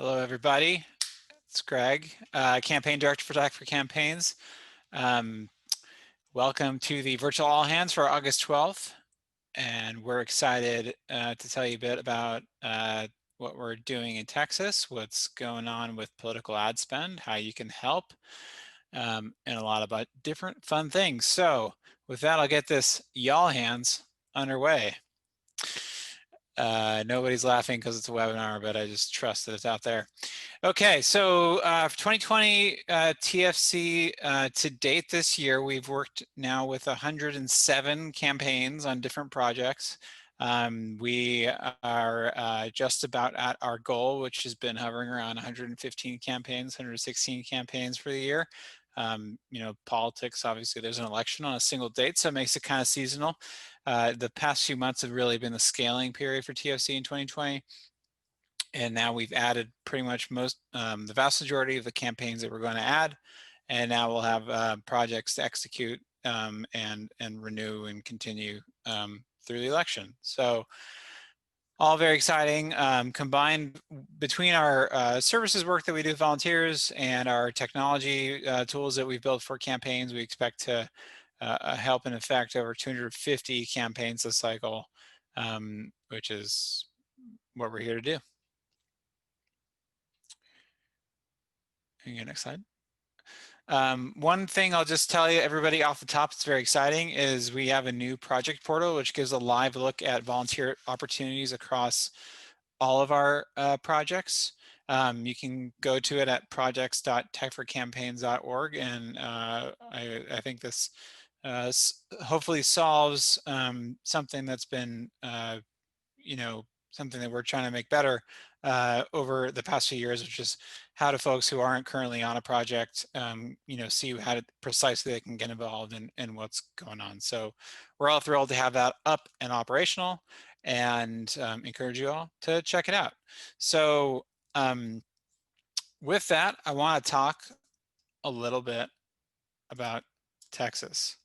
Hello, everybody. It's Greg, Campaign Director for TX for Campaigns. Welcome to the Virtual All-Hands for August 12th. And we're excited to tell you a bit about what we're doing in Texas, what's going on with political ad spend, how you can help, and a lot about different fun things. So with that, I'll get this y'all hands underway. Nobody's laughing because it's a webinar, but I just trust that it's out there. Okay, so for 2020 TFC to date this year, we've worked now with 107 campaigns on different projects. We are just about at our goal, which has been hovering around 115 campaigns, 116 campaigns for the year. You know, politics, obviously there's an election on a single date, so it makes it kind of seasonal. The past few months have really been the scaling period for TFC in 2020. And now we've added pretty much the vast majority of the campaigns that we're going to add. And now we'll have projects to execute and renew and continue through the election. So all very exciting. Combined between our services work that we do with volunteers and our technology tools that we've built for campaigns, we expect to help and affect over 250 campaigns this cycle, which is what we're here to do. Next slide. One thing I'll just tell you, everybody off the top, it's very exciting, is we have a new project portal which gives a live look at volunteer opportunities across all of our projects. You can go to it at projects.techforcampaigns.org, and I think this hopefully solves something that's been, you know, something that we're trying to make better over the past few years, which is how do folks who aren't currently on a project, you know, see how precisely they can get involved in what's going on. So we're all thrilled to have that up and operational, and encourage you all to check it out. So with that, I want to talk a little bit about Texas.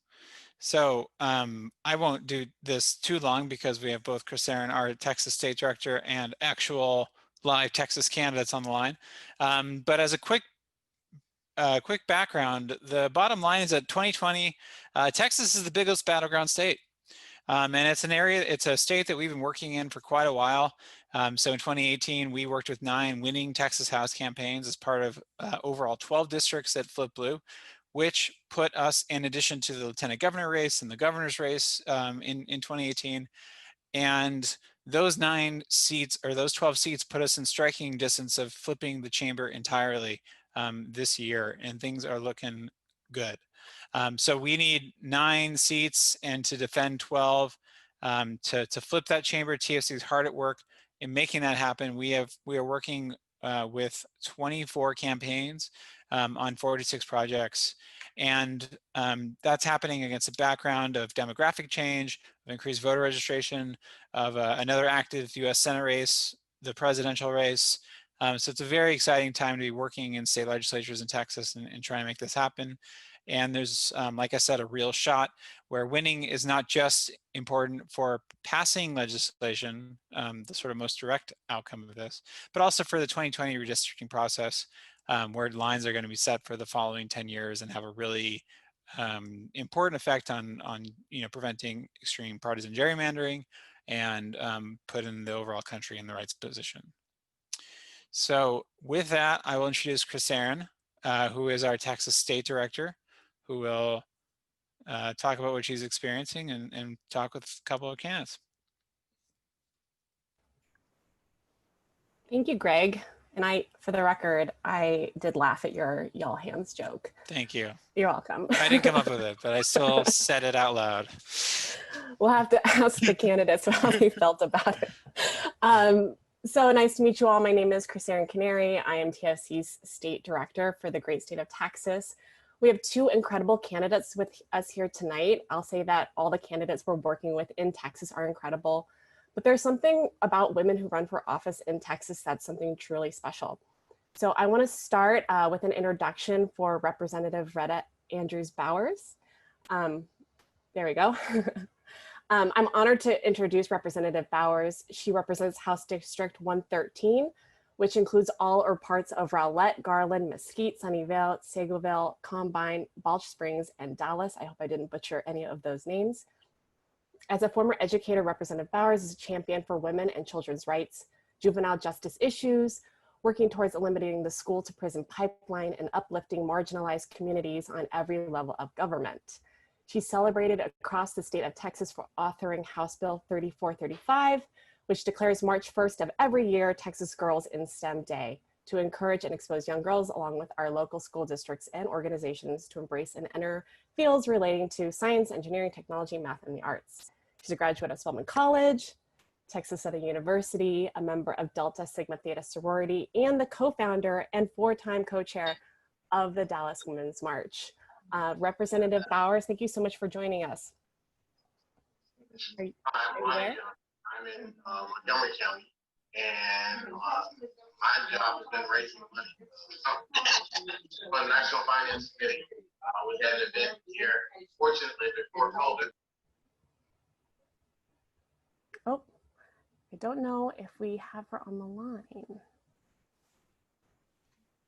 So I won't do this too long because we have both Chris Aaron, our Texas State Director, and actual live Texas candidates on the line. But as a quick background, the bottom line is that 2020, Texas is the biggest battleground state. And it's a state that we've been working in for quite a while. So in 2018, we worked with 9 winning Texas House campaigns as part of overall 12 districts that flipped blue, which put us, in addition to the lieutenant governor race and the governor's race in 2018. And those 9 seats, or those 12 seats, put us in striking distance of flipping the chamber entirely this year, and things are looking good. So we need 9 seats, and to defend 12, to flip that chamber. TFC is hard at work in making that happen. We are working with 24 campaigns on 46 projects, and that's happening against a background of demographic change, of increased voter registration, of another active US Senate race, the presidential race. So it's a very exciting time to be working in state legislatures in Texas and trying to make this happen. And there's, like I said, a real shot where winning is not just important for passing legislation, the sort of most direct outcome of this, but also for the 2020 redistricting process, where lines are going to be set for the following 10 years and have a really important effect on you know, preventing extreme partisan gerrymandering and putting the overall country in the right position. So with that, I will introduce Chris Aaron, who is our Texas State Director, who will talk about what she's experiencing and talk with a couple of candidates. Thank you, Greg. And for the record, I did laugh at your y'all hands joke. Thank you. You're welcome. I didn't come up with it, but I still said it out loud. We'll have to ask the candidates how they felt about it. So nice to meet you all. My name is Chris Aaron Canary. I am TFC's State Director for the great state of Texas. We have 2 incredible candidates with us here tonight. I'll say that all the candidates we're working with in Texas are incredible, but there's something about women who run for office in Texas that's something truly special. So I want to start with an introduction for Representative Rhetta Andrews Bowers. There we go. I'm honored to introduce Representative Bowers. She represents House District 113, which includes all or parts of Rowlett, Garland, Mesquite, Sunnyvale, Sagoville, Combine, Balch Springs, and Dallas. I hope I didn't butcher any of those names. As a former educator, Representative Bowers is a champion for women and children's rights, juvenile justice issues, working towards eliminating the school to prison pipeline and uplifting marginalized communities on every level of government. She's celebrated across the state of Texas for authoring House Bill 3435, which declares March 1st of every year Texas Girls in STEM Day, to encourage and expose young girls along with our local school districts and organizations to embrace and enter fields relating to science, engineering, technology, math, and the arts. She's a graduate of Spelman College, Texas Southern University, a member of Delta Sigma Theta sorority, and the co-founder and four-time co-chair of the Dallas Women's March. Representative Bowers, thank you so much for joining us. Are you there? I'm in Montgomery County, and my job has been raising money for the National Finance Committee. We had an event here, fortunately, before COVID. Oh, I don't know if we have her on the line.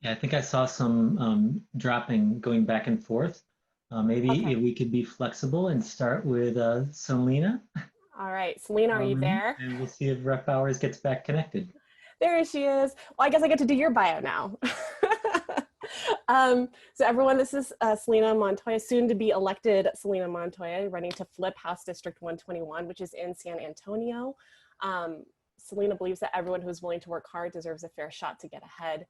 Yeah, I think I saw some dropping, going back and forth. Maybe Okay. if we could be flexible and start with Selena. All right, Selena, are you there? And we'll see if Rep. Bowers gets back connected. There she is. Well, I guess I get to do your bio now. So everyone, this is Selena Montoya, soon to be elected Selena Montoya, running to flip House District 121, which is in San Antonio. Selena believes that everyone who's willing to work hard deserves a fair shot to get ahead.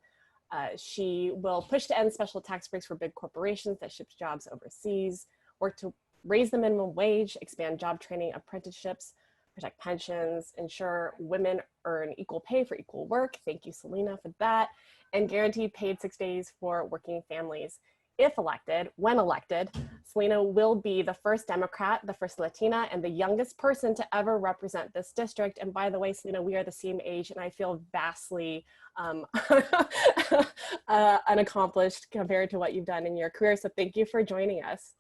She will push to end special tax breaks for big corporations that ship jobs overseas, work to raise the minimum wage, expand job training apprenticeships, protect pensions, ensure women earn equal pay for equal work. Thank you, Selena, for that. And guaranteed paid 6 days for working families. If elected, when elected, Selena will be the first Democrat, the first Latina, and the youngest person to ever represent this district. And by the way, Selena, we are the same age, and I feel vastly unaccomplished compared to what you've done in your career. So thank you for joining us.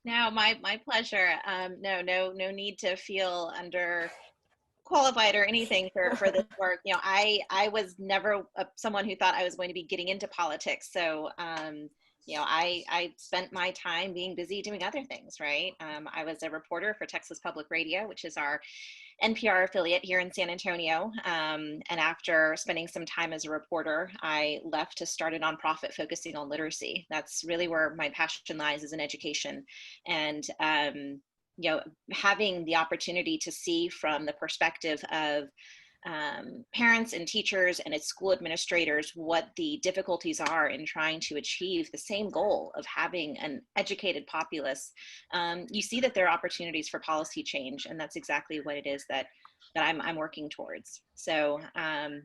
No, my pleasure. No need to feel underqualified or anything for this work. You know, I was never someone who thought I was going to be getting into politics. So, you know, I spent my time being busy doing other things, right? I was a reporter for Texas Public Radio, which is our NPR affiliate here in San Antonio. And after spending some time as a reporter, I left to start a nonprofit focusing on literacy. That's really where my passion lies, is in education. And, you know, having the opportunity to see from the perspective of parents and teachers and its school administrators what the difficulties are in trying to achieve the same goal of having an educated populace, you see that there are opportunities for policy change, and that's exactly what it is that I'm working towards. So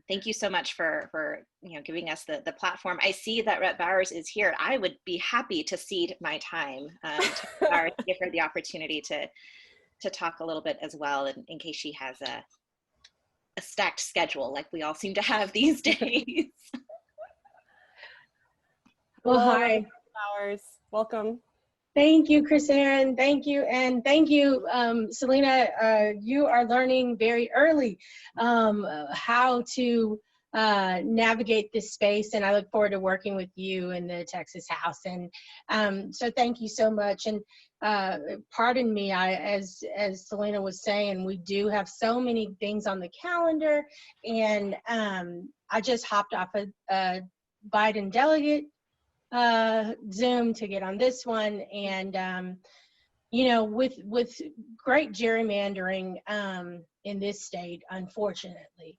thank you so much for you know, giving us the platform. I see that Rep. Bowers is here. I would be happy to cede my time to Bowers to give her the opportunity to talk a little bit as well, in case she has a stacked schedule like we all seem to have these days. Well, hi. Bowers, welcome. Thank you, Chris Aaron. Thank you. And thank you, Selena. You are learning very early how to navigate this space. And I look forward to working with you in the Texas House. And so thank you so much. And pardon me, as Selena was saying, we do have so many things on the calendar. And I just hopped off a Biden delegate Zoom to get on this one. And, you know, with great gerrymandering in this state, unfortunately,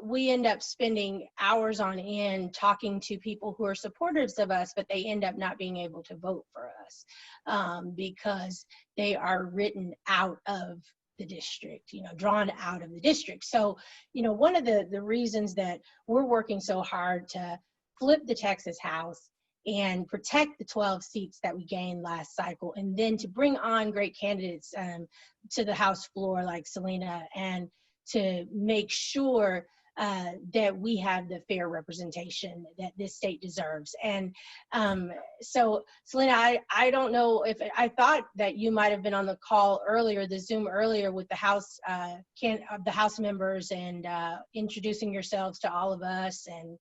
we end up spending hours on end talking to people who are supporters of us, but they end up not being able to vote for us because they are written out of the district, you know, drawn out of the district. So, you know, one of the reasons that we're working so hard to flip the Texas House and protect the 12 seats that we gained last cycle, and then to bring on great candidates to the House floor like Selena, and to make sure that we have the fair representation that this state deserves. And so, Selena, I don't know if I thought that you might have been on the call earlier, the Zoom earlier with the House House members and introducing yourselves to all of us. And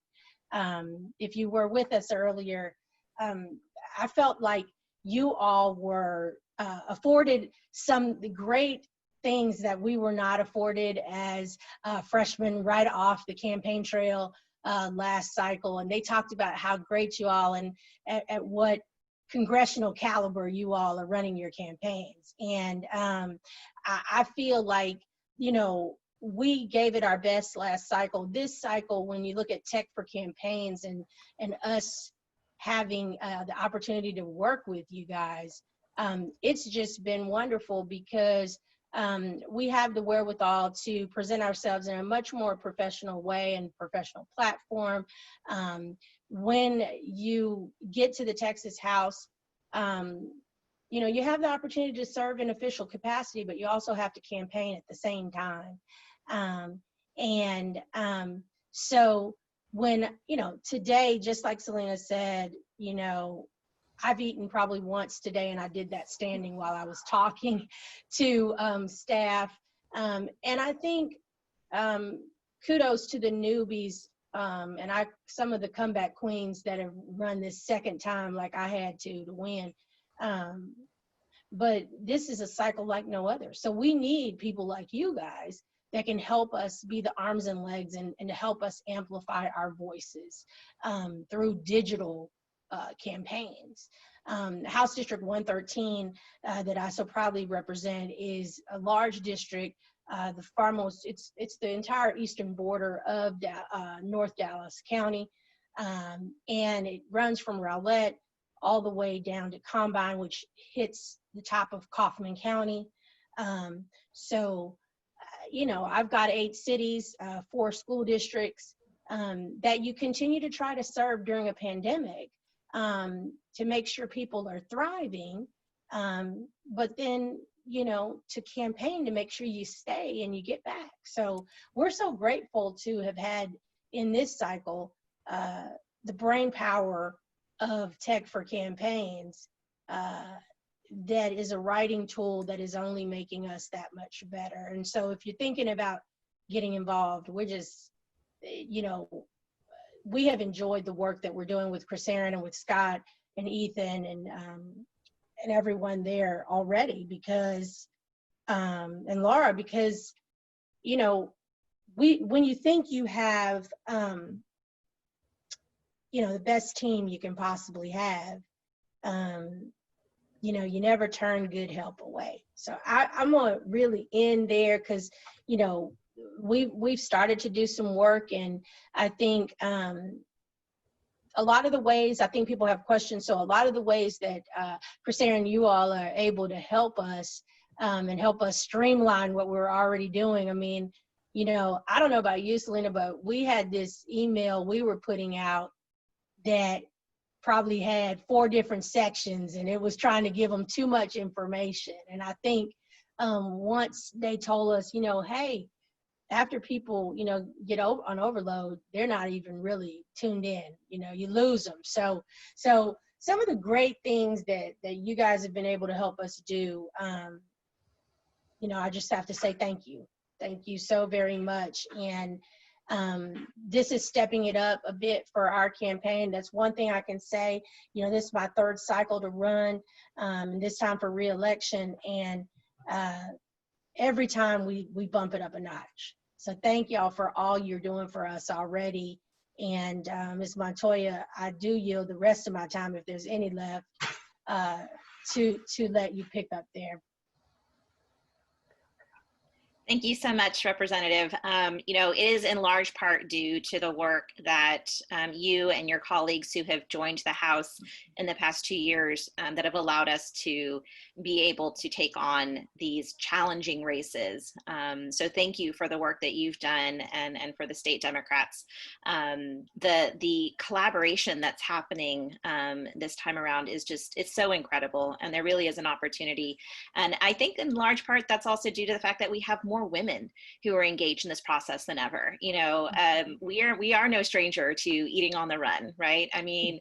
if you were with us earlier, I felt like you all were afforded some great things that we were not afforded as freshmen right off the campaign trail last cycle. And they talked about how great you all and at what congressional caliber you all are running your campaigns. And I feel like, you know, we gave it our best last cycle. This cycle, when you look at Tech for Campaigns and us having the opportunity to work with you guys, it's just been wonderful because we have the wherewithal to present ourselves in a much more professional way and professional platform. When you get to the Texas House, you know, you have the opportunity to serve in official capacity, but you also have to campaign at the same time. So when, you know, today, just like Selena said, you know, I've eaten probably once today, and I did that standing while I was talking to staff. And I think kudos to the newbies and some of the comeback queens that have run this second time like I had to win. But this is a cycle like no other. So we need people like you guys that can help us be the arms and legs and to help us amplify our voices through digital campaigns. House District 113 that I so proudly represent is a large district, the far most, it's the entire eastern border of North Dallas County, and it runs from Rowlett all the way down to Combine, which hits the top of Kaufman County. You know, I've got 8 cities, 4 school districts that you continue to try to serve during a pandemic to make sure people are thriving, but then, you know, to campaign to make sure you stay and you get back. So we're so grateful to have had in this cycle the brain power of Tech for Campaigns that is a writing tool that is only making us that much better. And so if you're thinking about getting involved, we're just, you know, we have enjoyed the work that we're doing with Chris Aaron and with Scott and Ethan and everyone there already because, and Laura, because, you know, when you think you have, you know, the best team you can possibly have, you know, you never turn good help away. So I'm gonna really end there because, you know, we've started to do some work, and I think a lot of the ways, I think people have questions, so a lot of the ways that Chris Aaron, you all are able to help us and help us streamline what we're already doing. I mean, you know, I don't know about you, Selena, but we had this email we were putting out that probably had 4 different sections, and it was trying to give them too much information. And I think once they told us, you know, hey, after people, you know, get on overload, they're not even really tuned in, you know, you lose them. So some of the great things that you guys have been able to help us do, you know, I just have to say thank you. Thank you so very much. And this is stepping it up a bit for our campaign. That's one thing I can say. You know, this is my 3rd cycle to run, this time for re-election. And every time we bump it up a notch. So thank y'all for all you're doing for us already. And Ms. Montoya, I do yield the rest of my time, if there's any left, to let you pick up there. Thank you so much, Representative. You know, it is in large part due to the work that you and your colleagues who have joined the House in the past 2 years that have allowed us to be able to take on these challenging races. So thank you for the work that you've done and for the state Democrats. The collaboration that's happening this time around is just, it's so incredible. And there really is an opportunity. And I think in large part, that's also due to the fact that we have more more women who are engaged in this process than ever. You know, we are no stranger to eating on the run, right? I mean,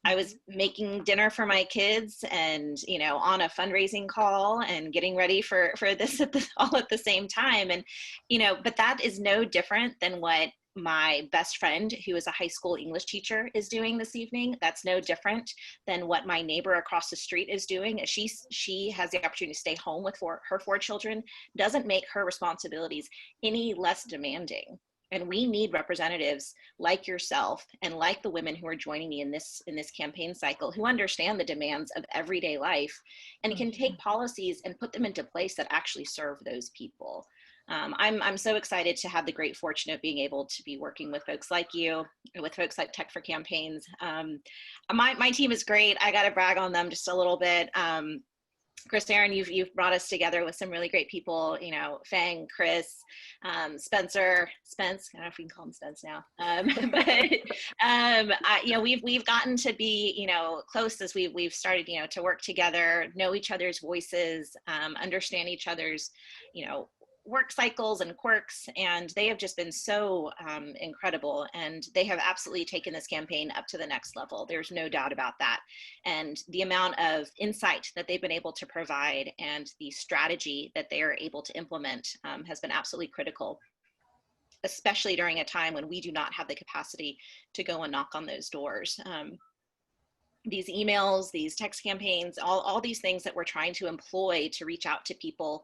I was making dinner for my kids and, you know, on a fundraising call and getting ready for this all at the same time. And, you know, but that is no different than what my best friend, who is a high school English teacher, is doing this evening. That's no different than what my neighbor across the street is doing. She has the opportunity to stay home with her 4 children, doesn't make her responsibilities any less demanding. And we need representatives like yourself and like the women who are joining me in this campaign cycle, who understand the demands of everyday life and can take policies and put them into place that actually serve those people. I'm so excited to have the great fortune of being able to be working with folks like you, with folks like Tech for Campaigns. My team is great. I got to brag on them just a little bit. Chris, Aaron, you've brought us together with some really great people, you know, Fang, Chris, Spencer, Spence, I don't know if we can call him Spence now, you know, we've gotten to be, you know, close as we've started, you know, to work together, know each other's voices, understand each other's, you know, work cycles and quirks, and they have just been so incredible, and they have absolutely taken this campaign up to the next level. There's no doubt about that. And the amount of insight that they've been able to provide and the strategy that they are able to implement has been absolutely critical, especially during a time when we do not have the capacity to go and knock on those doors. These emails, these text campaigns, all these things that we're trying to employ to reach out to people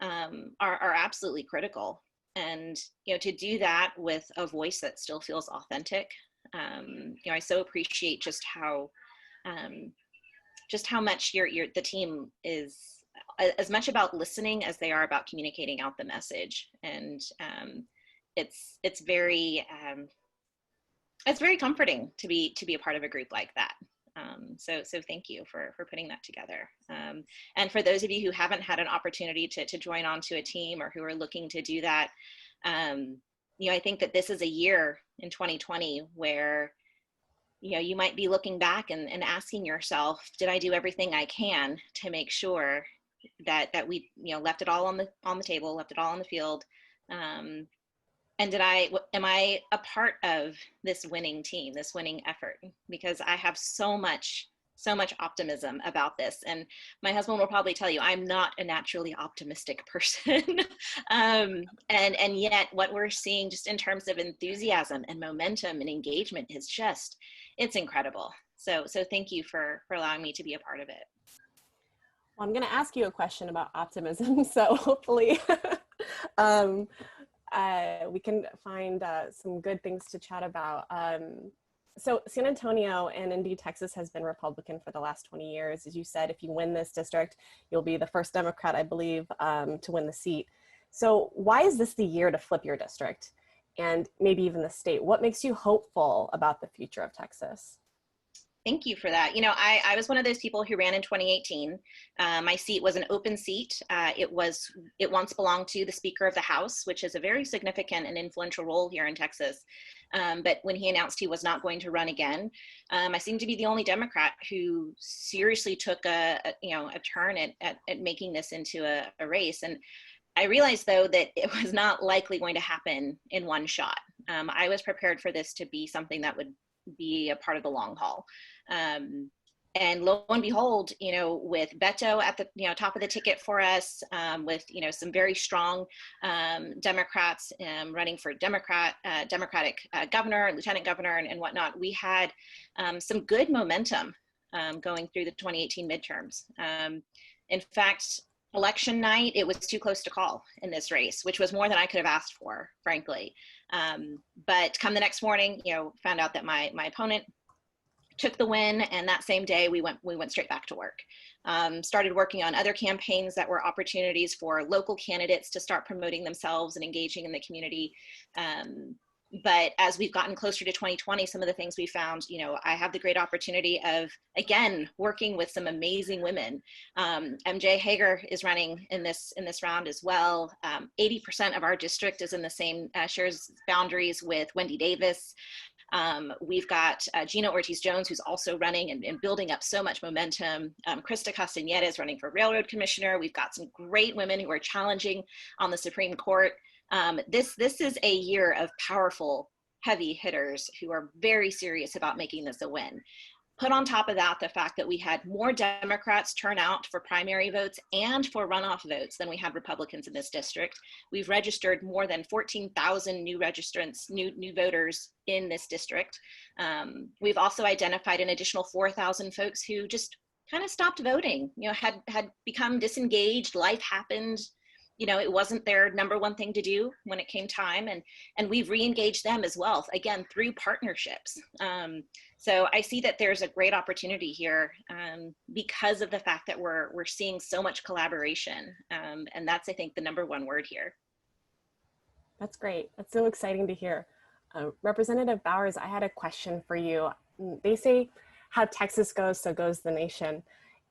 are absolutely critical. And, you know, to do that with a voice that still feels authentic, you know, I so appreciate just how much the team is as much about listening as they are about communicating out the message. And it's very comforting to be a part of a group like that. So thank you for putting that together. And for those of you who haven't had an opportunity to join onto a team or who are looking to do that, you know, I think that this is a year in 2020 where, you know, you might be looking back and asking yourself, did I do everything I can to make sure that we, you know, left it all on the table, left it all on the field, and am I a part of this winning team, this winning effort? Because I have so much optimism about this. And my husband will probably tell you, I'm not a naturally optimistic person. And yet what we're seeing just in terms of enthusiasm and momentum and engagement is just, it's incredible. So thank you for allowing me to be a part of it. Well, I'm going to ask you a question about optimism. So hopefully, we can find some good things to chat about. So San Antonio and indeed Texas has been Republican for the last 20 years. As you said, if you win this district, you'll be the first Democrat, I believe, to win the seat. So why is this the year to flip your district and maybe even the state? What makes you hopeful about the future of Texas? Thank you for that. You know, I was one of those people who ran in 2018. My seat was an open seat. It once belonged to the Speaker of the House, which is a very significant and influential role here in Texas. But when he announced he was not going to run again, I seemed to be the only Democrat who seriously took a turn at making this into a race. And I realized, though, that it was not likely going to happen in one shot. I was prepared for this to be something that would be a part of the long haul. And lo and behold, you know, with Beto at the top of the ticket for us, with some very strong Democrats running for Democratic governor, lieutenant governor, and whatnot, we had some good momentum going through the 2018 midterms. In fact, election night, it was too close to call in this race, which was more than I could have asked for, frankly. But come the next morning, found out that my opponent took the win, and that same day we went straight back to work. Started working on other campaigns that were opportunities for local candidates to start promoting themselves and engaging in the community. But as we've gotten closer to 2020, some of the things we found, I have the great opportunity of, again, working with some amazing women. MJ Hager is running in this round as well. 80% of our district is in the same, shares boundaries with Wendy Davis. We've got Gina Ortiz-Jones, who's also running and building up so much momentum. Krista Castañeda is running for Railroad Commissioner. We've got some great women who are challenging on the Supreme Court. This is a year of powerful, heavy hitters who are very serious about making this a win. Put on top of that the fact that we had more Democrats turn out for primary votes and for runoff votes than we had Republicans in this district. We've registered more than 14,000 new registrants, new voters in this district. We've also identified an additional 4,000 folks who just kind of stopped voting, had become disengaged, life happened. It wasn't their number one thing to do when it came time, and we've re-engaged them as well, again, through partnerships. So I see that there's a great opportunity here because of the fact that we're seeing so much collaboration, and that's, I think, the number one word here. That's great. That's so exciting to hear. Representative Bowers, I had a question for you. They say, how Texas goes, so goes the nation.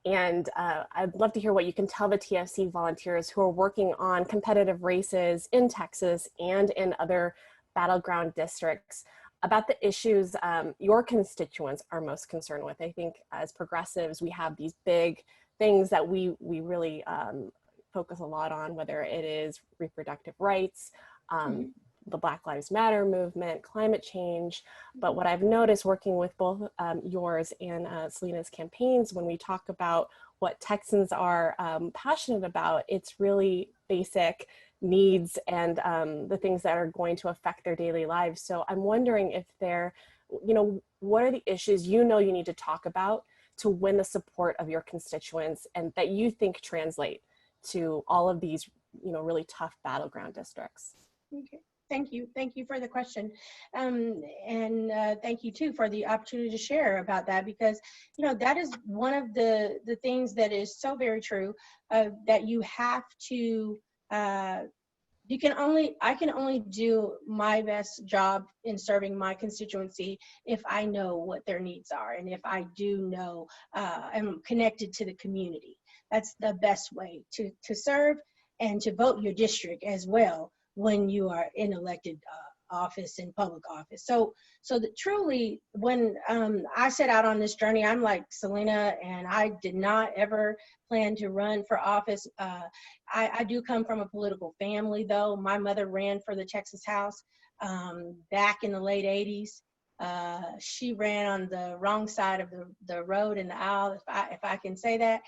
And I'd love to hear what you can tell the TFC volunteers who are working on competitive races in Texas and in other battleground districts about the issues your constituents are most concerned with. I think as progressives, we have these big things that we really focus a lot on, whether it is reproductive rights, the Black Lives Matter movement, climate change. But what I've noticed working with both yours and Selena's campaigns, when we talk about what Texans are passionate about, it's really basic needs and the things that are going to affect their daily lives. So I'm wondering if what are the issues you need to talk about to win the support of your constituents and that you think translate to all of these, really tough battleground districts? Okay. Thank you. Thank you for the question. And thank you too for the opportunity to share about that, because, that is one of the things that is so very true, that you have to, I can only do my best job in serving my constituency if I know what their needs are. And if I do know, I'm connected to the community. That's the best way to serve and to vote your district as well when you are in elected office and public office. So that truly, when I set out on this journey, I'm like Selena, and I did not ever plan to run for office. I do come from a political family, though. My mother ran for the Texas House back in the late 80s. She ran on the wrong side of the road in the aisle, if I can say that.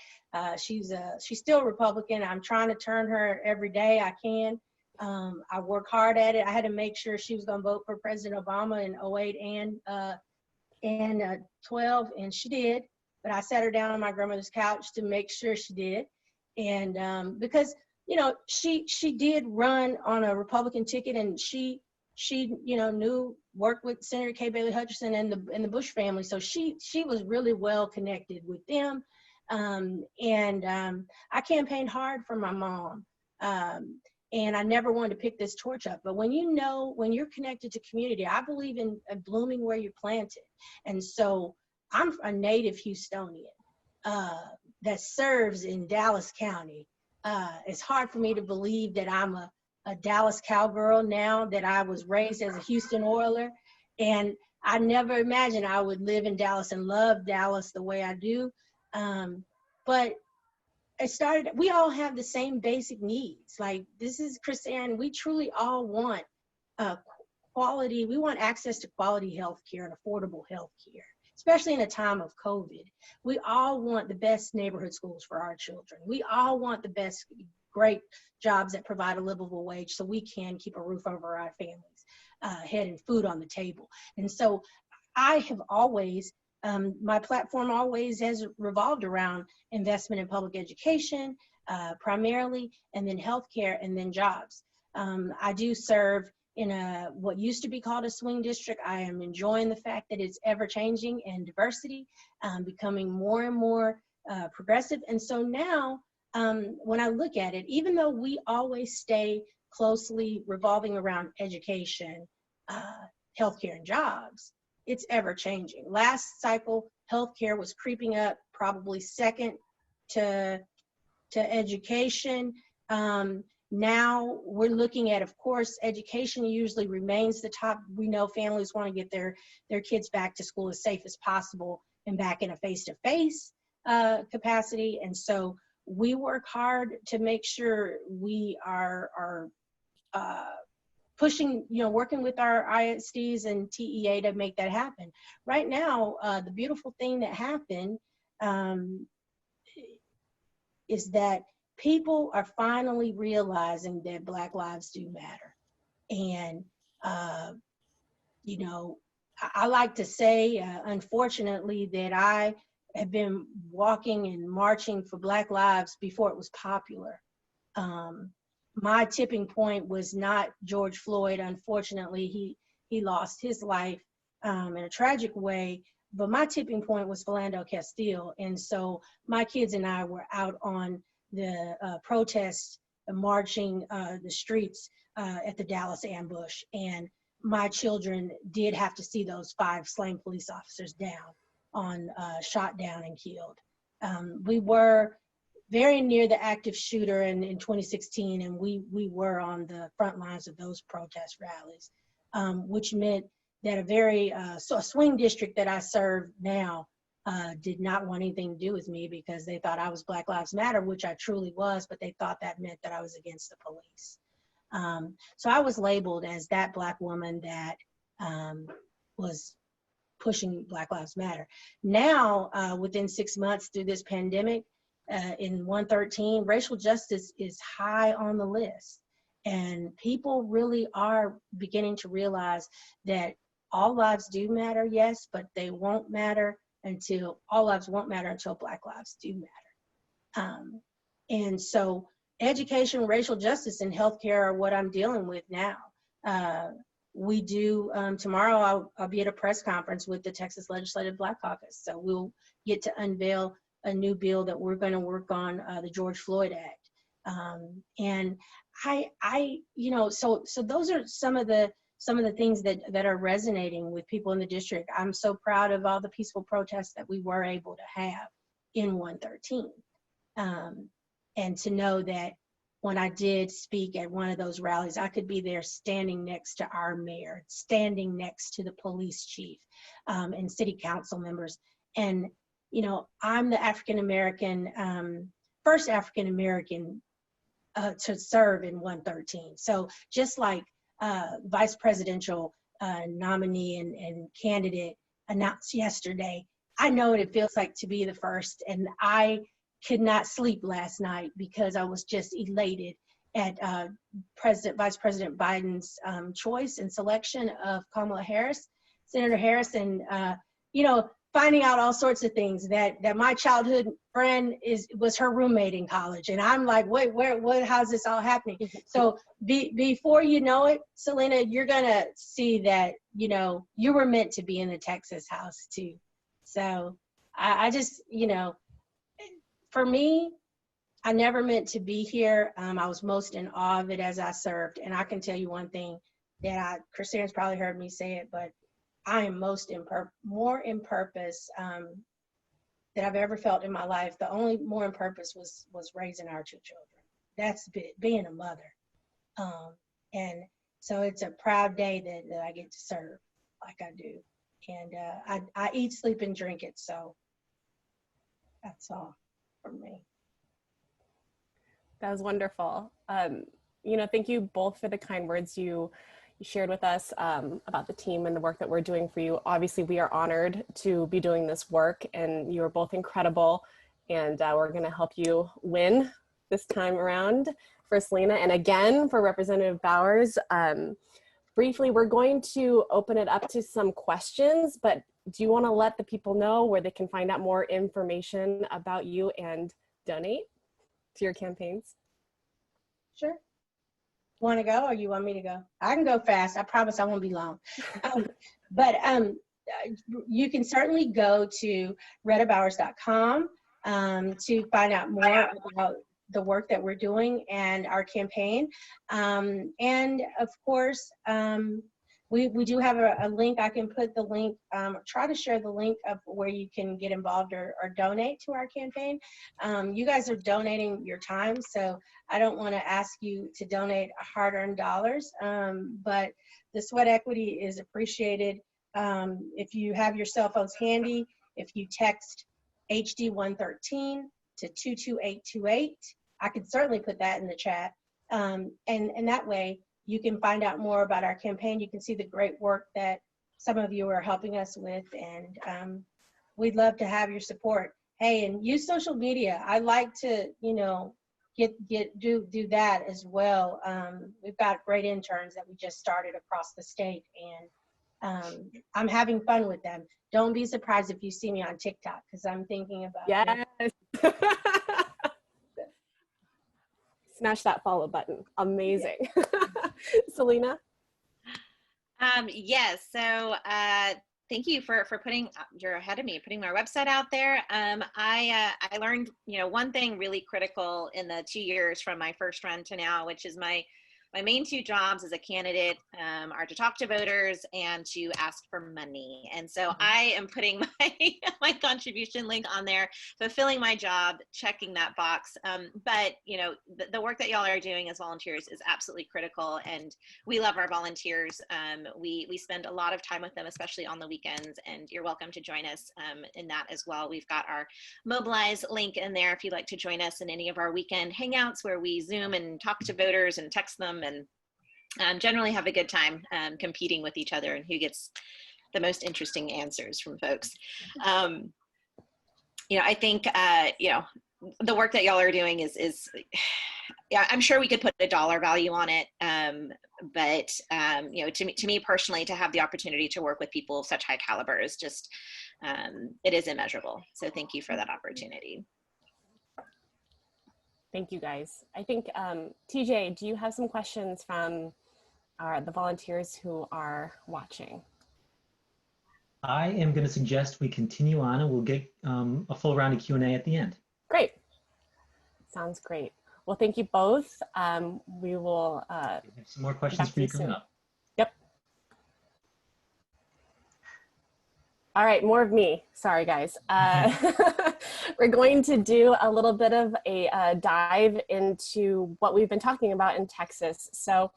She's still Republican. I'm trying to turn her every day I can. I work hard at it. I had to make sure she was going to vote for President Obama in 08 and 12, and she did. But I sat her down on my grandmother's couch to make sure she did, and because she did run on a Republican ticket, and she worked with Senator Kay Bailey Hutchinson and the Bush family, so she was really well connected with them, and I campaigned hard for my mom. And I never wanted to pick this torch up. But when you're connected to community, I believe in blooming where you're planted. And so I'm a native Houstonian that serves in Dallas County. It's hard for me to believe that I'm a Dallas cowgirl now, that I was raised as a Houston Oiler. And I never imagined I would live in Dallas and love Dallas the way I do. But we all have the same basic needs. Like, this is Chrisanne, we truly all want quality, we want access to quality health care and affordable health care, especially in a time of COVID. We all want the best neighborhood schools for our children. We all want the best, great jobs that provide a livable wage so we can keep a roof over our families' head and food on the table. And so I have always, my platform always has revolved around investment in public education, primarily, and then healthcare, and then jobs. I do serve in what used to be called a swing district. I am enjoying the fact that it's ever changing and diversity, becoming more and more progressive. And so now, when I look at it, even though we always stay closely revolving around education, healthcare, and jobs, it's ever changing. Last cycle, healthcare was creeping up, probably second to education. And Now we're looking at, of course, education usually remains the top. We know families want to get their kids back to school as safe as possible and back in a face-to-face capacity. And so we work hard to make sure we are pushing, working with our ISDs and TEA to make that happen. Right now, the beautiful thing that happened is that people are finally realizing that Black lives do matter. And, I like to say, unfortunately, that I have been walking and marching for Black lives before it was popular. My tipping point was not George Floyd. Unfortunately, he lost his life in a tragic way. But my tipping point was Philando Castile. And so my kids and I were out on the protests, marching the streets at the Dallas ambush. And my children did have to see those 5 slain police officers shot down and killed. We were very near the active shooter in 2016, and we were on the front lines of those protest rallies, which meant that a swing district that I serve now did not want anything to do with me because they thought I was Black Lives Matter, which I truly was, but they thought that meant that I was against the police. So I was labeled as that Black woman that was pushing Black Lives Matter. Now, within 6 months through this pandemic, in 113, racial justice is high on the list. And people really are beginning to realize that all lives do matter, yes, but they won't matter until, all lives won't matter until Black lives do matter. And so education, racial justice, and healthcare are what I'm dealing with now. We do, tomorrow I'll be at a press conference with the Texas Legislative Black Caucus. So we'll get to unveil a new bill that we're going to work on, the George Floyd Act. And so those are some of the things that are resonating with people in the district. I'm so proud of all the peaceful protests that we were able to have in 113. And to know that when I did speak at one of those rallies, I could be there standing next to our mayor, standing next to the police chief, and city council members. And, I'm the African-American, first African-American to serve in 113. So just like vice presidential nominee and candidate announced yesterday, I know what it feels like to be the first. And I could not sleep last night because I was just elated at Vice President Biden's choice and selection of Kamala Harris, Senator Harris, and finding out all sorts of things that my childhood friend was her roommate in college, and I'm like, wait, how's this all happening? So before you know it, Selena, you're gonna see that you were meant to be in the Texas house too. So I just for me, I never meant to be here. I was most in awe of it as I served. And I can tell you one thing that Christine's probably heard me say it, but I am more in purpose that I've ever felt in my life. The only more in purpose was raising our 2 children. That's being a mother. And so it's a proud day that I get to serve like I do. And I eat, sleep, and drink it. So that's all from me. That was wonderful. Thank you both for the kind words you shared with us about the team and the work that we're doing for you. Obviously, we are honored to be doing this work, and you are both incredible. And we're going to help you win this time around for Selena, and again for Representative Bowers. Briefly, we're going to open it up to some questions, but do you want to let the people know where they can find out more information about you and donate to your campaigns? Sure. Want to go, or you want me to go? I can go fast. I promise I won't be long. But you can certainly go to rhettabowers.com to find out more about the work that we're doing and our campaign. And of course, We do have a link. I can put the link, try to share the link of where you can get involved or donate to our campaign. You guys are donating your time, so I don't want to ask you to donate hard-earned dollars, but the sweat equity is appreciated. If you have your cell phones handy, if you text HD113 to 22828, I could certainly put that in the chat. And that way you can find out more about our campaign. You can see the great work that some of you are helping us with, and we'd love to have your support. Hey, and use social media. I like to, you know, do that as well. We've got great interns that we just started across the state, and I'm having fun with them. Don't be surprised if you see me on TikTok, because I'm thinking about Yes. Smash that follow button. Amazing. Selena? Yes, so thank you for putting, you're ahead of me, putting my website out there. I learned, you know, one thing really critical in the 2 years from my first run to now, which is my main two jobs as a candidate are to talk to voters and to ask for money. And so I am putting my contribution link on there, fulfilling my job, checking that box. But you know, the work that y'all are doing as volunteers is absolutely critical, and we love our volunteers. We spend a lot of time with them, especially on the weekends, and you're welcome to join us in that as well. We've got our Mobilize link in there if you'd like to join us in any of our weekend hangouts where we Zoom and talk to voters and text them, and generally have a good time competing with each other and who gets the most interesting answers from folks. You know, I think, you know, the work that y'all are doing is, yeah, I'm sure we could put a dollar value on it. But, you know, to me personally, to have the opportunity to work with people of such high caliber is just, it is immeasurable. So thank you for that opportunity. Thank you, guys. I think, TJ, do you have some questions from the volunteers who are watching? I am going to suggest we continue on, and we'll get a full round of Q&A at the end. Great. Sounds great. Well, thank you both. We will We have some more questions for you coming up. Yep. All right, more of me. Sorry, guys. We're going to do a little bit of a dive into what we've been talking about in Texas. So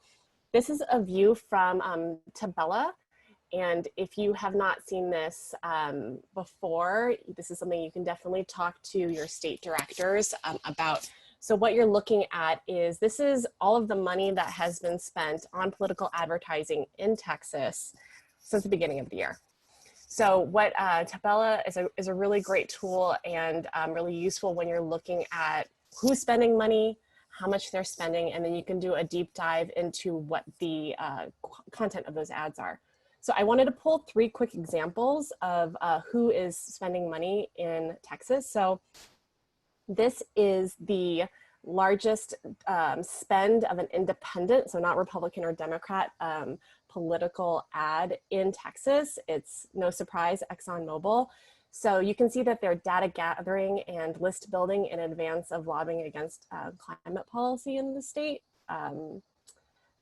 this is a view from Tabella. And if you have not seen this before, this is something you can definitely talk to your state directors about. So what you're looking at is, this is all of the money that has been spent on political advertising in Texas since the beginning of the year. So what Tabella is a really great tool, and really useful when you're looking at who's spending money, how much they're spending, and then you can do a deep dive into what the content of those ads are. So I wanted to pull 3 quick examples of who is spending money in Texas. So this is the largest spend of an independent, so not Republican or Democrat, political ad in Texas. It's no surprise, ExxonMobil. So you can see that they're data gathering and list building in advance of lobbying against climate policy in the state. And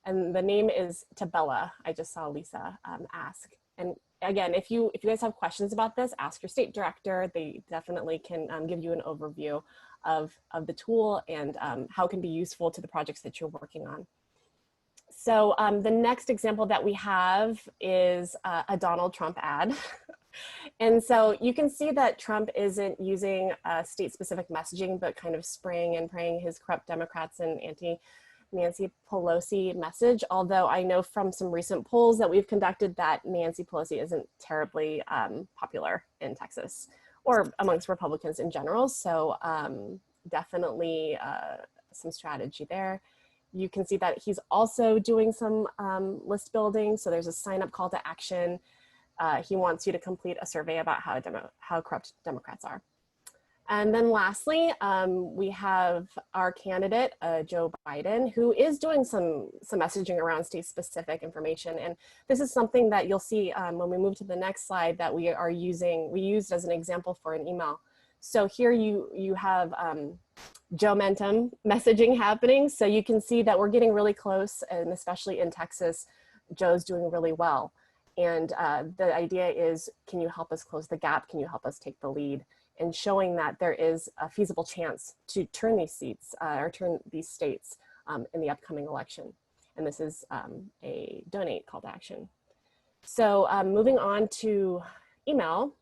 the name is Tabella. I just saw Lisa ask. And again, if you guys have questions about this, ask your state director. They definitely can give you an overview of the tool and how it can be useful to the projects that you're working on. So the next example that we have is a Donald Trump ad. And so you can see that Trump isn't using state-specific messaging, but kind of spraying and praying his corrupt Democrats and anti-Nancy Pelosi message. Although I know from some recent polls that we've conducted that Nancy Pelosi isn't terribly popular in Texas or amongst Republicans in general. So definitely some strategy there. You can see that he's also doing some list building. So there's a sign up call to action. He wants you to complete a survey about how corrupt Democrats are. And then lastly, we have our candidate, Joe Biden, who is doing some messaging around state-specific information. And this is something that you'll see when we move to the next slide that we used as an example for an email. So here you have Joe-mentum messaging happening. So you can see that we're getting really close, and especially in Texas, Joe's doing really well. And the idea is, can you help us close the gap? Can you help us take the lead? And showing that there is a feasible chance to turn these seats or turn these states in the upcoming election. And this is a donate call to action. So moving on to email,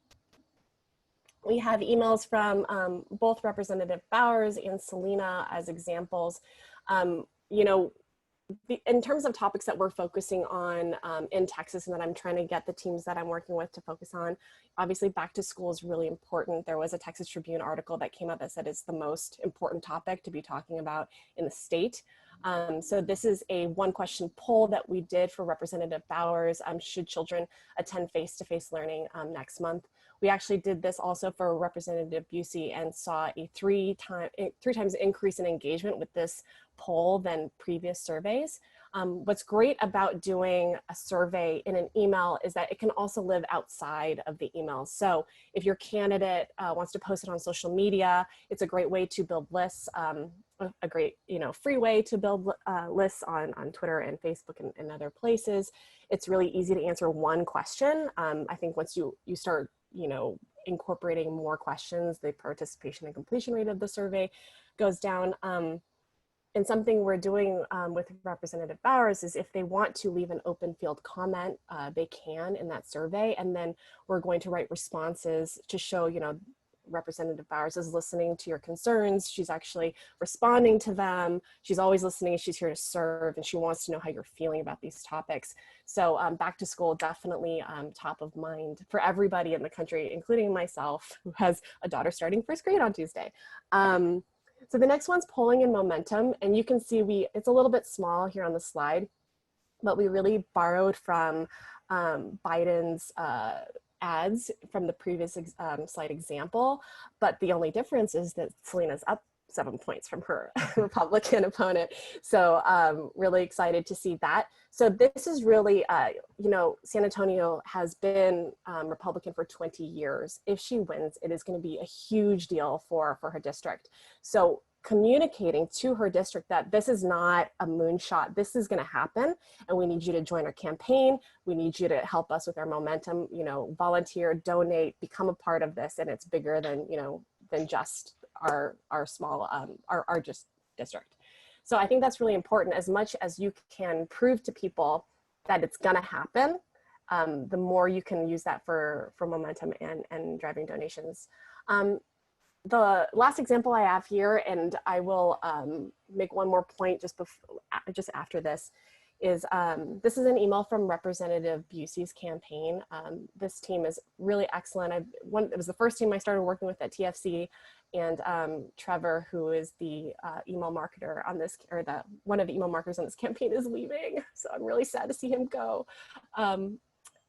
we have emails from both Representative Bowers and Selena as examples. You know, in terms of topics that we're focusing on in Texas and that I'm trying to get the teams that I'm working with to focus on, obviously back to school is really important. There was a Texas Tribune article that came out that said it's the most important topic to be talking about in the state. So this is a one question poll that we did for Representative Bowers. Should children attend face-to-face learning next month? We actually did this also for Representative Busey and saw a three times increase in engagement with this poll than previous surveys. What's great about doing a survey in an email is that it can also live outside of the email. So if your candidate wants to post it on social media, it's a great way to build lists, a great free way to build lists on Twitter and Facebook and other places. It's really easy to answer one question. I think once you start incorporating more questions, the participation and completion rate of the survey goes down. And something we're doing with Representative Bowers is if they want to leave an open field comment, they can in that survey. And then we're going to write responses to show, Representative Bowers is listening to your concerns. She's actually responding to them. She's always listening. She's here to serve, and she wants to know how you're feeling about these topics. So back to school, definitely top of mind for everybody in the country, including myself, who has a daughter starting first grade on Tuesday. So the next one's polling and momentum. And you can see it's a little bit small here on the slide, but we really borrowed from Biden's ads from the previous slide example. But the only difference is that Selena's up 7 points from her Republican opponent. So really excited to see that. So this is really, San Antonio has been Republican for 20 years. If she wins, it is going to be a huge deal for her district. So communicating to her district that this is not a moonshot, this is going to happen, and we need you to join our campaign. We need you to help us with our momentum, volunteer, donate, become a part of this, and it's bigger than, than just our small, our just district. So I think that's really important. As much as you can prove to people that it's gonna happen, the more you can use that for momentum and driving donations. The last example I have here, and I will make one more point just after this, is this is an email from Representative Busey's campaign. This team is really excellent. It was the first team I started working with at TFC, and Trevor, who is the email marketer on this, or one of the email marketers on this campaign, is leaving. So I'm really sad to see him go.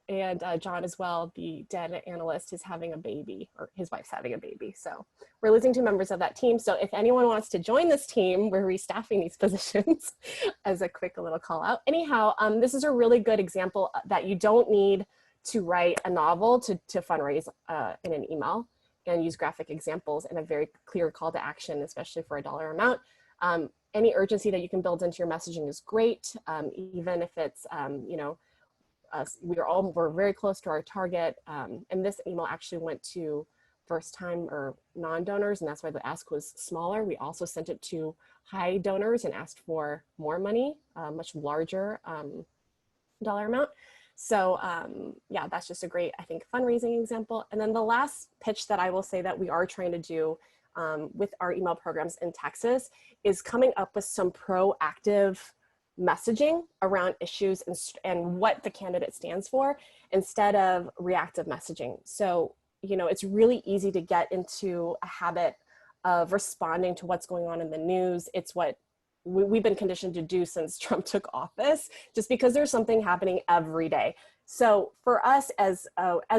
And John as well, the data analyst, is having a baby, or his wife's having a baby. So we're losing 2 members of that team. So if anyone wants to join this team, we're restaffing these positions as a quick little call out. Anyhow, this is a really good example that you don't need to write a novel to fundraise in an email, and use graphic examples and a very clear call to action, especially for a dollar amount. Any urgency that you can build into your messaging is great, even if it's, we're very close to our target. And this email actually went to first time or non-donors, and that's why the ask was smaller. We also sent it to high donors and asked for more money, much larger dollar amount. So yeah, that's just a great, I think, fundraising example. And then the last pitch that I will say that we are trying to do with our email programs in Texas is coming up with some proactive messaging around issues and what the candidate stands for, instead of reactive messaging. So, it's really easy to get into a habit of responding to what's going on in the news. It's what we've been conditioned to do since Trump took office, just because there's something happening every day. So for us, as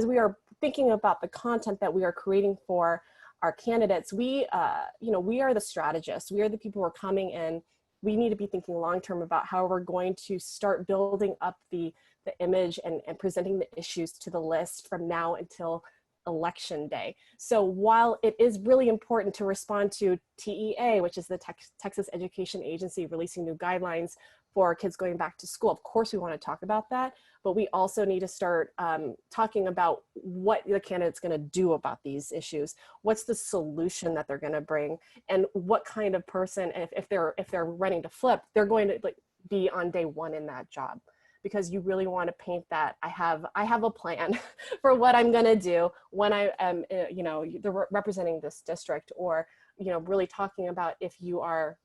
we are thinking about the content that we are creating for our candidates, we are the strategists. We are the people who are coming in. We need to be thinking long-term about how we're going to start building up the image and presenting the issues to the list from now until election day. So while it is really important to respond to TEA, which is the Texas Education Agency releasing new guidelines for kids going back to school. Of course, we want to talk about that, but we also need to start talking about what the candidate's going to do about these issues. What's the solution that they're going to bring, and what kind of person, if they're running to flip, they're going to be on day one in that job. Because you really want to paint that I have a plan for what I'm going to do when I am, representing this district, or, really talking about if you are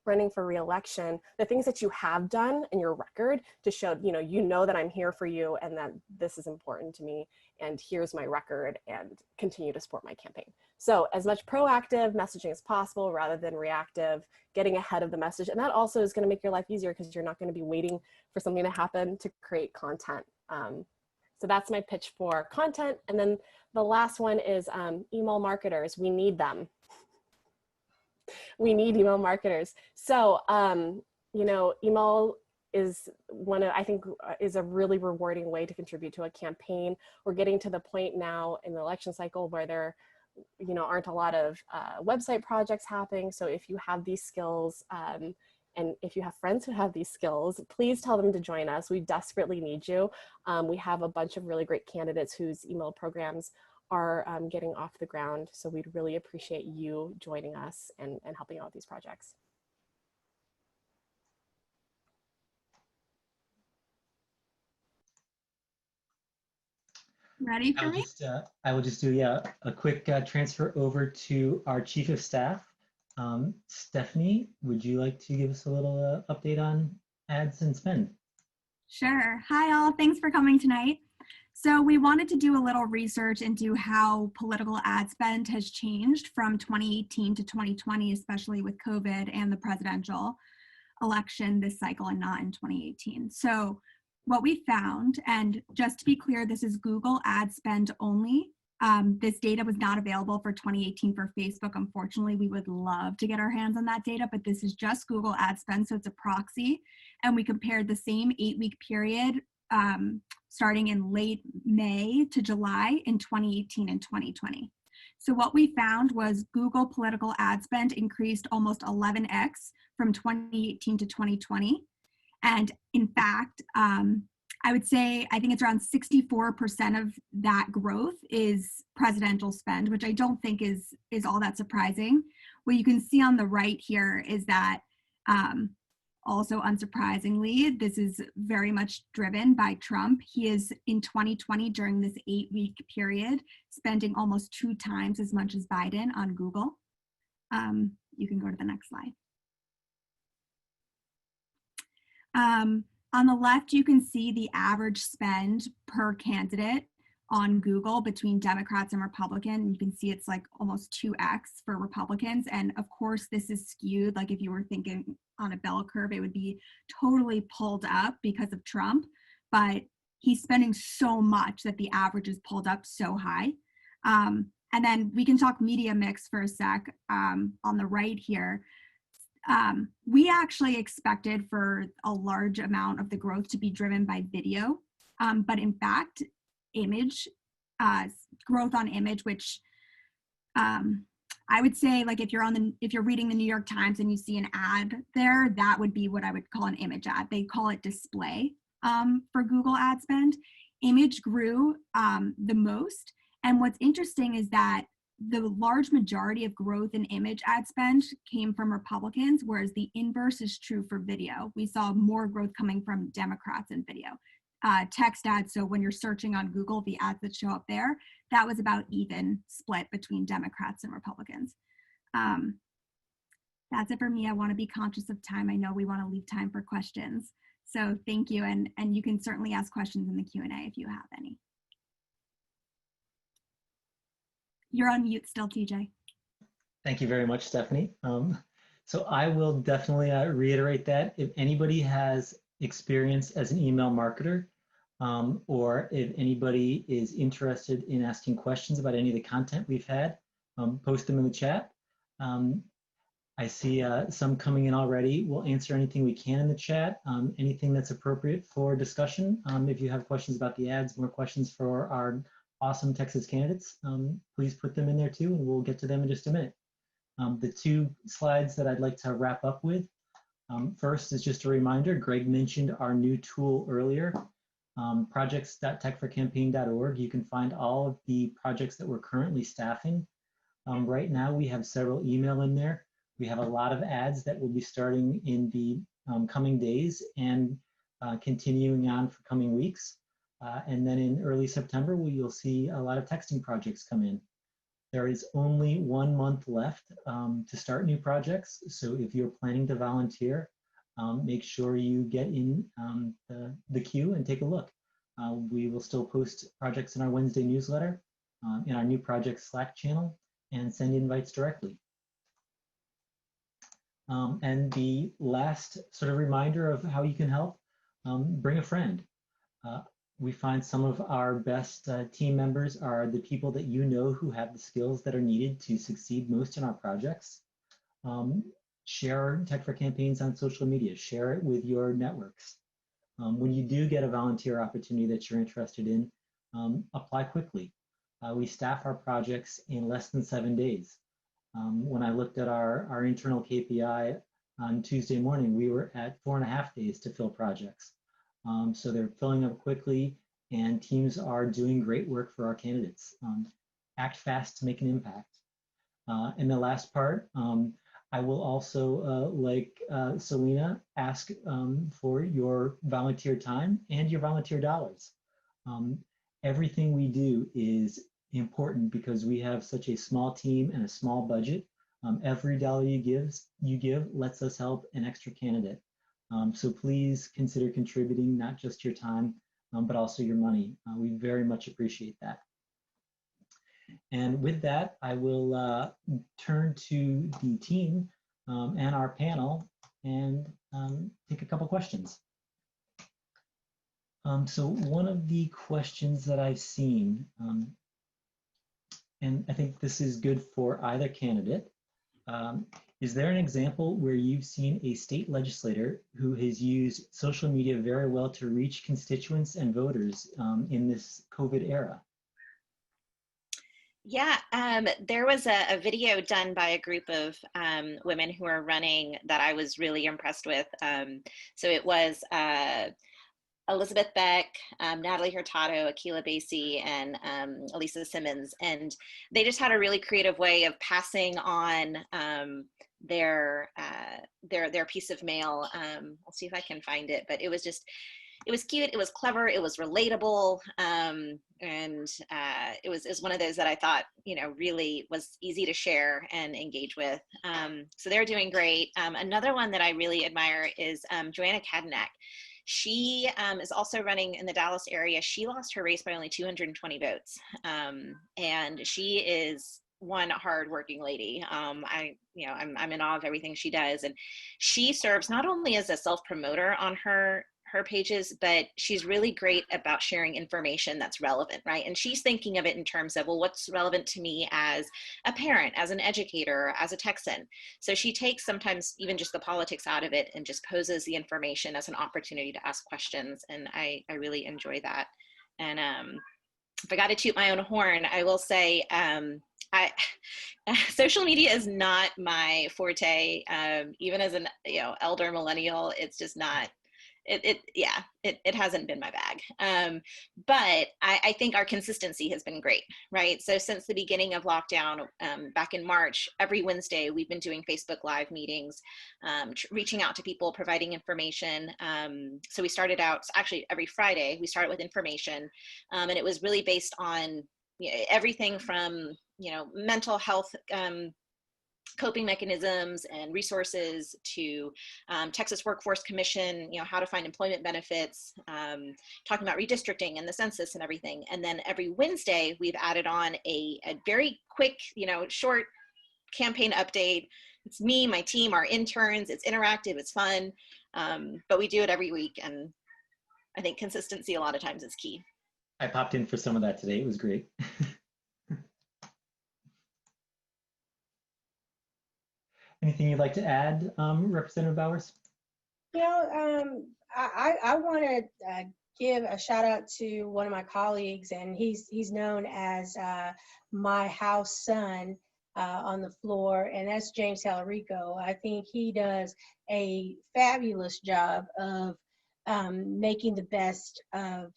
running for re-election, the things that you have done in your record to show, that I'm here for you and that this is important to me, and here's my record, and continue to support my campaign. So as much proactive messaging as possible rather than reactive, getting ahead of the message. And that also is going to make your life easier because you're not going to be waiting for something to happen to create content. So that's my pitch for content. And then the last one is email marketers. We need them. We need email marketers. So, email is I think is a really rewarding way to contribute to a campaign. We're getting to the point now in the election cycle where there, aren't a lot of website projects happening. So if you have these skills, and if you have friends who have these skills, please tell them to join us. We desperately need you. We have a bunch of really great candidates whose email programs are getting off the ground. So we'd really appreciate you joining us and helping out with these projects. Ready for me? I will just do a quick transfer over to our Chief of Staff. Stephanie, would you like to give us a little update on ads and spend? Sure. Hi all, thanks for coming tonight. So we wanted to do a little research into how political ad spend has changed from 2018 to 2020, especially with COVID and the presidential election this cycle and not in 2018. So what we found, and just to be clear, this is Google ad spend only. This data was not available for 2018 for Facebook. Unfortunately, we would love to get our hands on that data, but this is just Google ad spend, so it's a proxy. And we compared the same 8-week period starting in late May to July in 2018 and 2020. So what we found was Google political ad spend increased almost 11x from 2018 to 2020. And in fact, I would say, I think it's around 64% of that growth is presidential spend, which I don't think is all that surprising. What you can see on the right here is that also unsurprisingly, this is very much driven by Trump. He is in 2020 during this 8-week period, spending almost 2 times as much as Biden on Google. You can go to the next slide. On the left, you can see the average spend per candidate on Google between Democrats and Republicans. You can see it's like almost 2x for Republicans. And of course, this is skewed. Like if you were thinking on a bell curve, it would be totally pulled up because of Trump. But he's spending so much that the average is pulled up so high. And then we can talk media mix for a sec on the right here. We actually expected for a large amount of the growth to be driven by video, but in fact, image, growth on image, which I would say, like if you're reading the New York Times and you see an ad there, that would be what I would call an image ad. They call it display for Google ad spend. Image grew the most, and what's interesting is that the large majority of growth in image ad spend came from Republicans, whereas the inverse is true for video. We saw more growth coming from Democrats in video. Text ads, so when you're searching on Google, the ads that show up there, that was about even split between Democrats and Republicans. That's it for me. I want to be conscious of time. I know we want to leave time for questions. So thank you, and you can certainly ask questions in the Q&A if you have any. You're on mute still, TJ. Thank you very much, Stephanie. So I will definitely reiterate that if anybody has experience as an email marketer, or if anybody is interested in asking questions about any of the content we've had, post them in the chat. I see some coming in already. We'll answer anything we can in the chat, anything that's appropriate for discussion. If you have questions about the ads, more questions for our awesome Texas candidates, please put them in there too, and we'll get to them in just a minute. The 2 slides that I'd like to wrap up with First is just a reminder, Greg mentioned our new tool earlier, projects.techforcampaign.org. You can find all of the projects that we're currently staffing. Right now, we have several email in there. We have a lot of ads that will be starting in the coming days and continuing on for coming weeks. And then in early September, you'll see a lot of texting projects come in. There is only 1 month left to start new projects. So if you're planning to volunteer, make sure you get in the queue and take a look. We will still post projects in our Wednesday newsletter, in our new projects Slack channel, and send invites directly. And the last sort of reminder of how you can help, bring a friend. We find some of our best team members are the people that you know who have the skills that are needed to succeed most in our projects. Share Tech for Campaigns on social media, share it with your networks. When you do get a volunteer opportunity that you're interested in, apply quickly. We staff our projects in less than 7 days. When I looked at our internal KPI on Tuesday morning, we were at 4.5 days to fill projects. So they're filling up quickly, and teams are doing great work for our candidates. Act fast to make an impact. And the last part, I will also, like Selena, ask for your volunteer time and your volunteer dollars. Everything we do is important because we have such a small team and a small budget. Every dollar you give lets us help an extra candidate. So please consider contributing not just your time, but also your money. We very much appreciate that. And with that, I will turn to the team and our panel and take a couple questions. So one of the questions that I've seen, and I think this is good for either candidate, is there an example where you've seen a state legislator who has used social media very well to reach constituents and voters in this COVID era? Yeah, there was a video done by a group of women who are running that I was really impressed with. So it was Elizabeth Beck, Natalie Hurtado, Akila Basie, and Elisa Simmons. And they just had a really creative way of passing on their piece of mail. I'll see if I can find it, but it was cute, it was clever, it was relatable, and it was one of those that I thought, really was easy to share and engage with. So they're doing great. Another one that I really admire is Joanna Kadanak. She is also running in the Dallas area. She lost her race by only 220 votes. And she is one hardworking lady. I'm in awe of everything she does. And she serves not only as a self-promoter on her pages, but she's really great about sharing information that's relevant, right? And she's thinking of it in terms of, well, what's relevant to me as a parent, as an educator, as a Texan. So she takes sometimes even just the politics out of it and just poses the information as an opportunity to ask questions. And I really enjoy that. And if I got to toot my own horn, I will say, social media is not my forte. Even as an elder millennial, it's just not. It hasn't been my bag. But I think our consistency has been great, right? So since the beginning of lockdown, back in March, every Wednesday, we've been doing Facebook Live meetings, reaching out to people, providing information. So we started out, actually every Friday, we started with information, and it was really based on everything from, mental health, coping mechanisms and resources to Texas Workforce Commission, how to find employment benefits, talking about redistricting and the census and everything. And then every Wednesday, we've added on a very quick, short campaign update. It's me, my team, our interns. It's interactive, it's fun, but we do it every week. And I think consistency a lot of times is key. I popped in for some of that today. It was great. Anything you'd like to add, Representative Bowers? I want to give a shout out to one of my colleagues, and he's known as my house son. on the floor, and that's James Talarico. I think he does a fabulous job of making the best of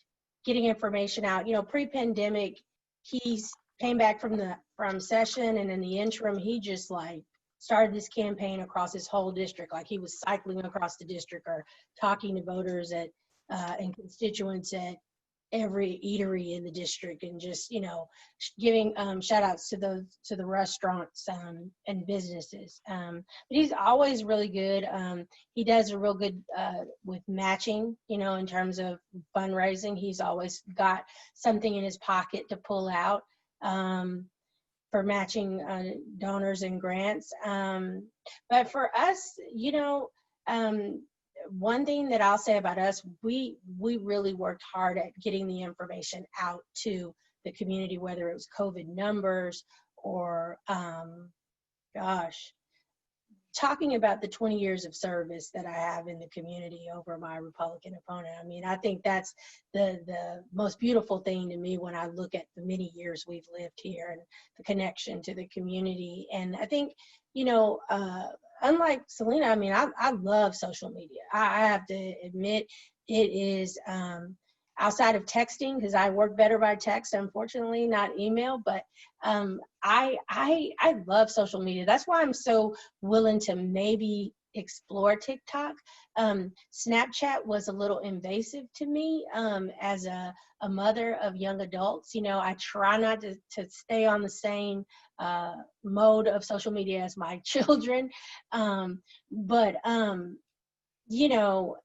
getting information out. You know, pre-pandemic, he's came back from session, and in the interim, he just like started this campaign across his whole district. Like he was cycling across the district or talking to voters at and constituents at every eatery in the district, and just, you know, giving shout outs to the restaurants and businesses. But he's always really good. He does a real good with matching, you know, in terms of fundraising. He's always got something in his pocket to pull out for matching donors and grants. But for us, you know, one thing that I'll say about us, we really worked hard at getting the information out to the community, whether it was COVID numbers or, talking about the 20 years of service that I have in the community over my Republican opponent. I mean, I think that's the most beautiful thing to me when I look at the many years we've lived here and the connection to the community. And I think, you know, unlike Selena, I mean, I love social media. I have to admit, it is outside of texting, because I work better by text, unfortunately, not email. But I love social media. That's why I'm so willing to maybe explore TikTok. Snapchat was a little invasive to me as a mother of young adults. You know, I try not to stay on the same mode of social media as my children. But you know,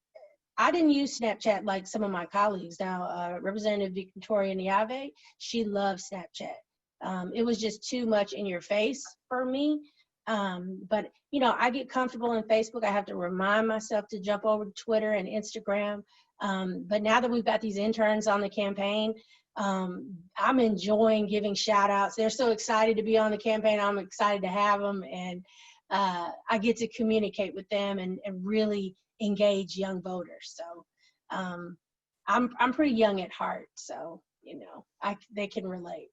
I didn't use Snapchat like some of my colleagues. Now, Representative Victoria Niave, she loves Snapchat. It was just too much in your face for me. But, you know, I get comfortable in Facebook. I have to remind myself to jump over to Twitter and Instagram. But now that we've got these interns on the campaign, I'm enjoying giving shout outs. They're so excited to be on the campaign. I'm excited to have them. And I get to communicate with them and really engage young voters. So I'm pretty young at heart, so, you know, they can relate.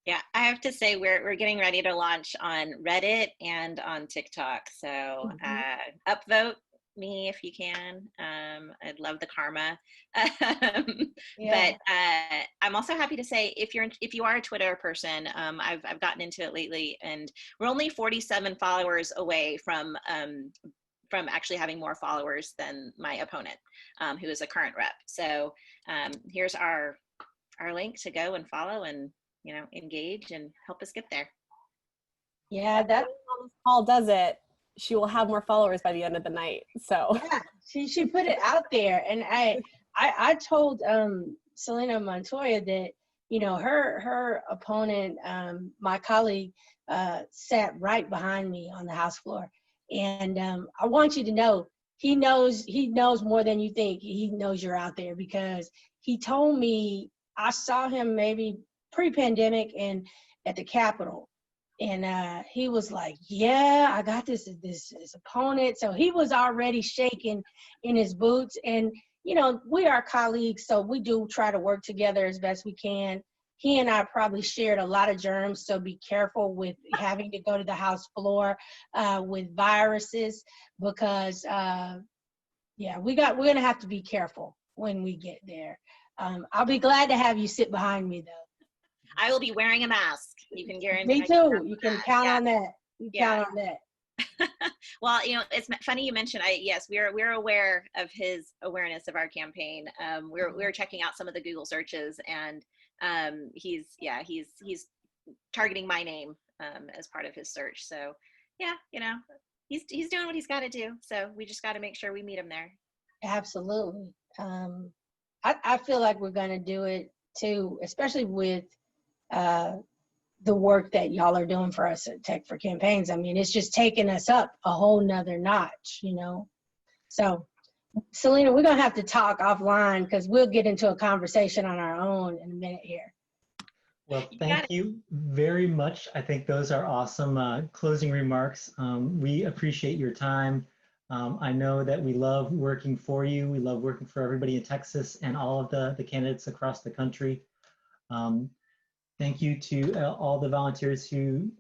Yeah, I have to say we're getting ready to launch on Reddit and on TikTok. So upvote me if you can. I'd love the karma. Yeah. But I'm also happy to say if you are a Twitter person, I've gotten into it lately, and we're only 47 followers away from actually having more followers than my opponent, who is a current rep. So here's our link to go and follow and, you know, engage and help us get there. Yeah, that Paul does it. She will have more followers by the end of the night. So yeah, she put it out there, and I told Selena Montoya that, you know, her opponent, my colleague, sat right behind me on the House floor. And I want you to know, he knows more than you think. He knows you're out there, because he told me, I saw him maybe pre-pandemic and at the Capitol, and he was like, yeah, I got this opponent. So he was already shaking in his boots. And, you know, we are colleagues, so we do try to work together as best we can. He and I probably shared a lot of germs, so be careful with having to go to the House floor with viruses, because yeah, we're gonna have to be careful when we get there. I'll be glad to have you sit behind me, though. I will be wearing a mask. You can guarantee. Me too. You can count on that. Count on that. Well, you know, it's funny you mentioned. Yes, we're aware of his awareness of our campaign. We're checking out some of the Google searches, and he's targeting my name as part of his search. So yeah, you know, he's doing what he's got to do. So we just got to make sure we meet him there. Absolutely. I feel like we're going to do it too, especially with the work that y'all are doing for us at Tech for Campaigns. I mean, it's just taking us up a whole nother notch, you know? So Selena, we're going to have to talk offline, because we'll get into a conversation on our own in a minute here. Well, thank you very much. I think those are awesome closing remarks. We appreciate your time. I know that we love working for you. We love working for everybody in Texas and all of the candidates across the country. Thank you to all the volunteers who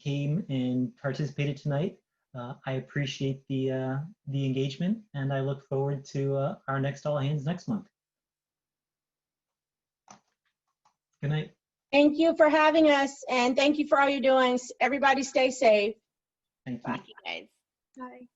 came and participated tonight. I appreciate the engagement, and I look forward to our next All Hands next month. Good night. Thank you for having us, and thank you for all you're doing. Everybody stay safe. Thank you. Bye, you guys. Bye.